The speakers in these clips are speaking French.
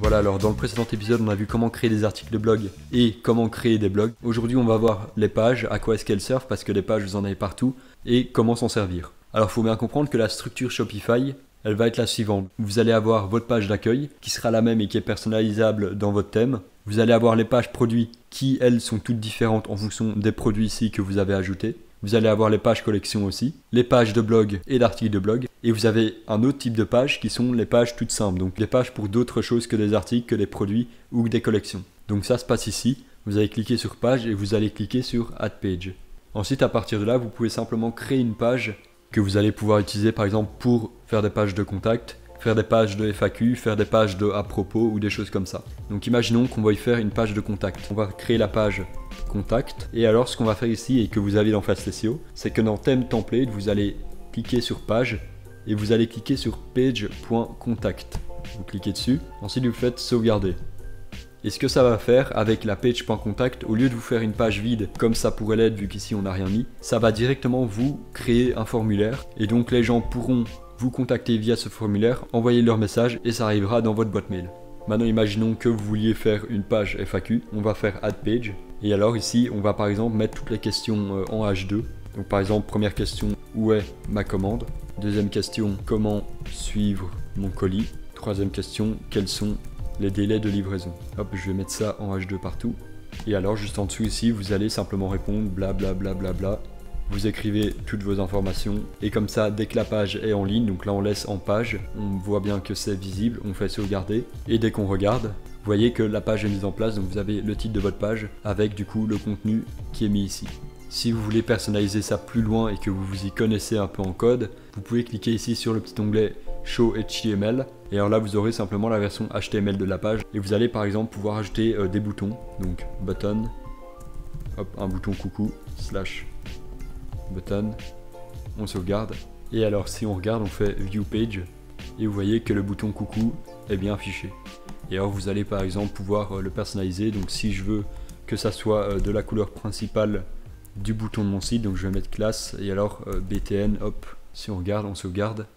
Voilà, alors dans le précédent épisode, on a vu comment créer des articles de blog et comment créer des blogs. Aujourd'hui, on va voir les pages, à quoi est-ce qu'elles servent, parce que les pages, vous en avez partout, et comment s'en servir. Alors, il faut bien comprendre que la structure Shopify, elle va être la suivante. Vous allez avoir votre page d'accueil, qui sera la même et qui est personnalisable dans votre thème. Vous allez avoir les pages produits, qui, elles, sont toutes différentes en fonction des produits ici que vous avez ajoutés. Vous allez avoir les pages collection aussi, les pages de blog et d'articles de blog. Et vous avez un autre type de pages qui sont les pages toutes simples. Donc les pages pour d'autres choses que des articles, que des produits ou des collections. Donc ça se passe ici. Vous allez cliquer sur page et vous allez cliquer sur add page. Ensuite, à partir de là, vous pouvez simplement créer une page que vous allez pouvoir utiliser par exemple pour faire des pages de contact, faire des pages de FAQ, faire des pages de à propos ou des choses comme ça. Donc imaginons qu'on va y faire une page de contact. On va créer la page contact et alors ce qu'on va faire ici et que vous avez dans Fast SEO, c'est que dans thème template, vous allez cliquer sur page et vous allez cliquer sur page.contact. Vous cliquez dessus, ensuite vous faites sauvegarder. Et ce que ça va faire avec la page.contact, au lieu de vous faire une page vide comme ça pourrait l'être vu qu'ici on n'a rien mis, ça va directement vous créer un formulaire et donc les gens pourront vous contacter via ce formulaire, envoyer leur message et ça arrivera dans votre boîte mail. Maintenant imaginons que vous vouliez faire une page FAQ, on va faire add page et alors ici on va par exemple mettre toutes les questions en H2. Donc par exemple première question, où est ma commande? Deuxième question, comment suivre mon colis? Troisième question, quels sont les délais de livraison? Hop, je vais mettre ça en H2 partout. Et alors juste en dessous ici, vous allez simplement répondre blablabla. Bla, bla, bla. Vous écrivez toutes vos informations et comme ça, dès que la page est en ligne, donc là on laisse en page, on voit bien que c'est visible, on fait sauvegarder et dès qu'on regarde, vous voyez que la page est mise en place, donc vous avez le titre de votre page avec du coup le contenu qui est mis ici. Si vous voulez personnaliser ça plus loin et que vous vous y connaissez un peu en code, vous pouvez cliquer ici sur le petit onglet Show HTML et alors là vous aurez simplement la version HTML de la page et vous allez par exemple pouvoir ajouter des boutons, donc button, hop, un bouton coucou, slash button, on sauvegarde et alors si on regarde on fait view page et vous voyez que le bouton coucou est bien affiché et alors vous allez par exemple pouvoir le personnaliser. Donc si je veux que ça soit de la couleur principale du bouton de mon site, donc je vais mettre classe et alors btn, hop, si on regarde, on sauvegarde,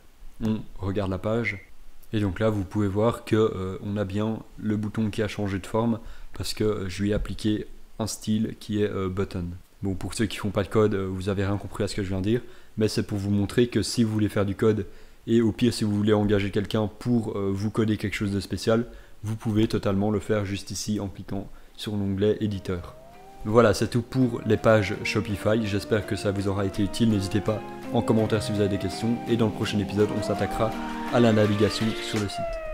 on regarde la page et donc là vous pouvez voir que on a bien le bouton qui a changé de forme parce que je lui ai appliqué un style qui est button. Bon, pour ceux qui font pas de code, vous avez rien compris à ce que je viens de dire, mais c'est pour vous montrer que si vous voulez faire du code et au pire si vous voulez engager quelqu'un pour vous coder quelque chose de spécial, vous pouvez totalement le faire juste ici en cliquant sur l'onglet éditeur. Voilà, c'est tout pour les pages Shopify, j'espère que ça vous aura été utile, n'hésitez pas en commentaire si vous avez des questions et dans le prochain épisode on s'attaquera à la navigation sur le site.